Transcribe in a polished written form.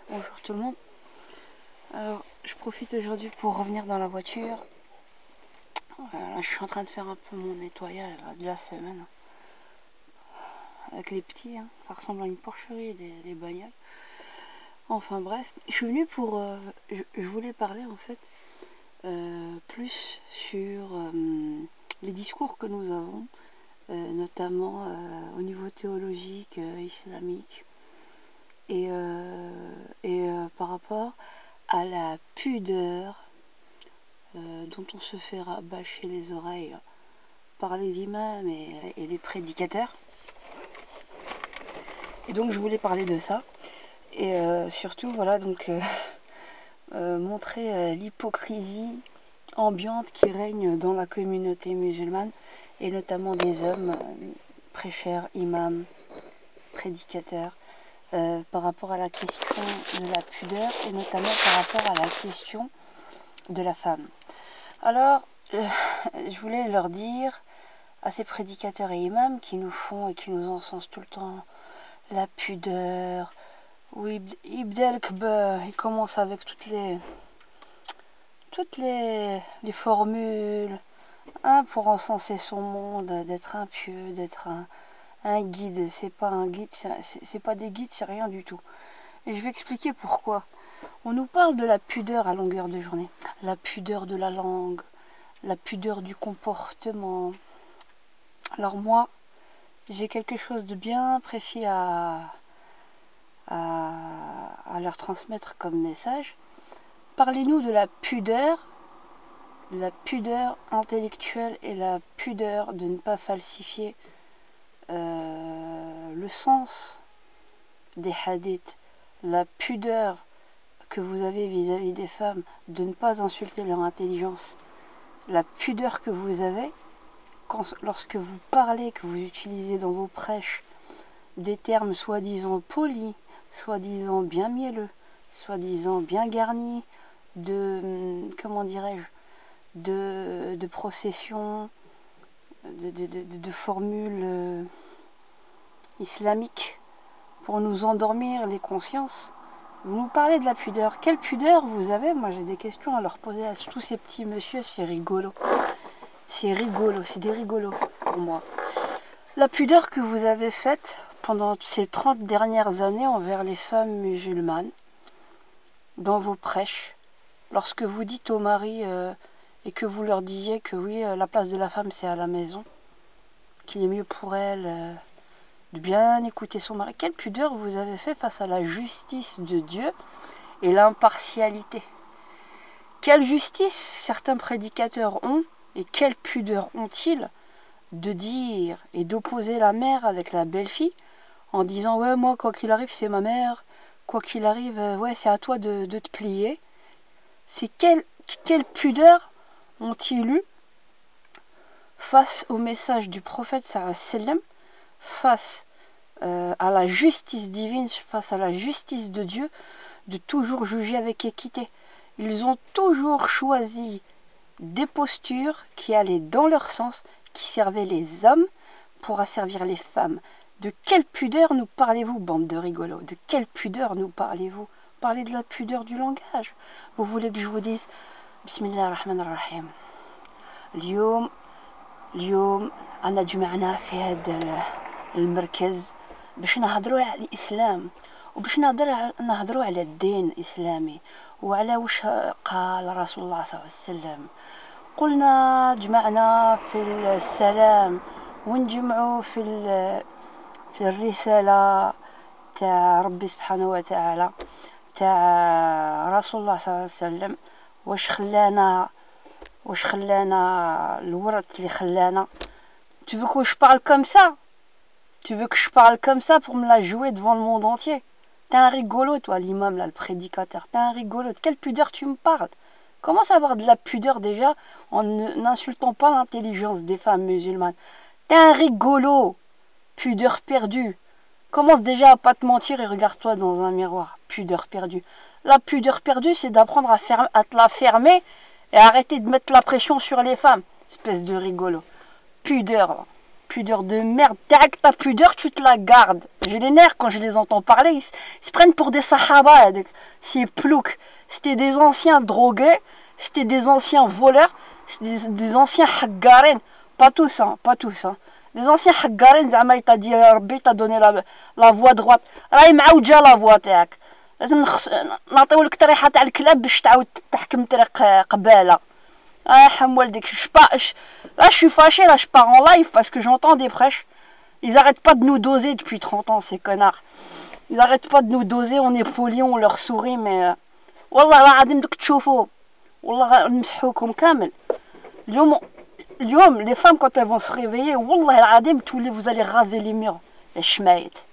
Bonjour tout le monde. Alors, je profite aujourd'hui pour revenir dans la voiture. Là, je suis en train de faire un peu mon nettoyage de la semaine. Avec les petits, hein. Ça ressemble à une porcherie, les bagnoles. Enfin bref, je suis venue pour... je voulais parler en fait plus sur les discours que nous avons, notamment au niveau théologique, islamique, et par rapport à la pudeur dont on se fait rabâcher les oreilles par les imams et les prédicateurs. Et donc je voulais parler de ça. Et surtout, voilà, donc montrer l'hypocrisie ambiante qui règne dans la communauté musulmane, et notamment des hommes prêcheurs, imams, prédicateurs, par rapport à la question de la pudeur, et notamment par rapport à la question de la femme. Alors, je voulais leur dire à ces prédicateurs et imams qui nous font et qui nous encensent tout le temps la pudeur, oui, Ibdel Kber, il commence avec toutes les formules, hein, pour encenser son monde, d'être un pieux, d'être un guide. C'est pas un guide, c'est pas des guides, c'est rien du tout. Et je vais expliquer pourquoi. On nous parle de la pudeur à longueur de journée, la pudeur de la langue, la pudeur du comportement. Alors moi, j'ai quelque chose de bien précis à leur transmettre comme message. Parlez-nous de la pudeur intellectuelle et la pudeur de ne pas falsifier le sens des hadiths, la pudeur que vous avez vis-à-vis des femmes, de ne pas insulter leur intelligence, la pudeur que vous avez lorsque vous parlez, que vous utilisez dans vos prêches des termes soi-disant polis, soi-disant bien mielleux, soi-disant bien garnis, comment dirais-je, de processions, de formules islamiques pour nous endormir les consciences. Vous nous parlez de la pudeur. Quelle pudeur vous avez? Moi, j'ai des questions à leur poser à tous ces petits messieurs. C'est rigolo. C'est rigolo. C'est des rigolos pour moi. La pudeur que vous avez faite pendant ces 30 dernières années envers les femmes musulmanes, dans vos prêches, lorsque vous dites aux maris et que vous leur disiez que oui, la place de la femme c'est à la maison, qu'il est mieux pour elle de bien écouter son mari. Quelle pudeur vous avez fait face à la justice de Dieu et l'impartialité. Quelle justice certains prédicateurs ont, et quelle pudeur ont-ils de dire et d'opposer la mère avec la belle-fille en disant ouais, moi quoi qu'il arrive c'est ma mère, quoi qu'il arrive ouais, c'est à toi de te plier. C'est quelle pudeur ont-ils eu face au message du prophète sallallahu alayhi wa sallam, face à la justice divine, face à la justice de Dieu, de toujours juger avec équité. Ils ont toujours choisi des postures qui allaient dans leur sens, qui servaient les hommes pour asservir les femmes. De quelle pudeur nous parlez-vous, bande de rigolos? De quelle pudeur nous parlez-vous? Parlez de la pudeur du langage. Vous voulez que je vous dise Bismillah ar-Rahman ar-Rahim. اليوم أنا جمعنا في هذا المركز باش نهضروا على الإسلام وباش نهضروا على الدين الإسلامي وعلى وش قال رسول الله صلى الله عليه وسلم. قلنا جمعنا في السلام ونجمعوا في الرسالة تاع ربي سبحانه وتعالى تاع رسول الله صلى الله عليه وسلم. واش خلانا الورث اللي خلانا. Tu veux que je parle comme ça? Tu veux que je parle comme ça pour me la jouer devant le monde entier? T'es un rigolo, toi, l'imam, là, le prédicateur. T'es un rigolo. De quelle pudeur tu me parles? Commence à avoir de la pudeur déjà en n'insultant pas l'intelligence des femmes musulmanes. T'es un rigolo. Pudeur perdue. Commence déjà à pas te mentir et regarde-toi dans un miroir. Pudeur perdue. La pudeur perdue, c'est d'apprendre à te la fermer et arrêter de mettre la pression sur les femmes. Espèce de rigolo. Pudeur. Pudeur de merde. Tac, ta pudeur, tu te la gardes. J'ai les nerfs quand je les entends parler. Ils se prennent pour des sahaba. C'est plouc. C'était des anciens drogués. C'était des anciens voleurs. C'était des anciens haggarins. Pas tous, hein. Pas tous, hein. Des anciens haggarins. Zama, il t'a dit, Rabbi t'a donné la voie droite. راهي معوجة la voie تاعك. لازم نعطيولك طريحة تاع الكلاب باش تعاود تحكم طريق قبالة. Ah, là, je suis fâché, là, je pars en live parce que j'entends des prêches. Ils arrêtent pas de nous doser depuis 30 ans, ces connards. Ils arrêtent pas de nous doser, on est polis, on leur sourit, mais... والله العظيم دوك تشوفوا والله نمسحوكم كامل. اليوم les femmes quand elles vont se réveiller والله العظيم vous allez raser les murs, les schmeits.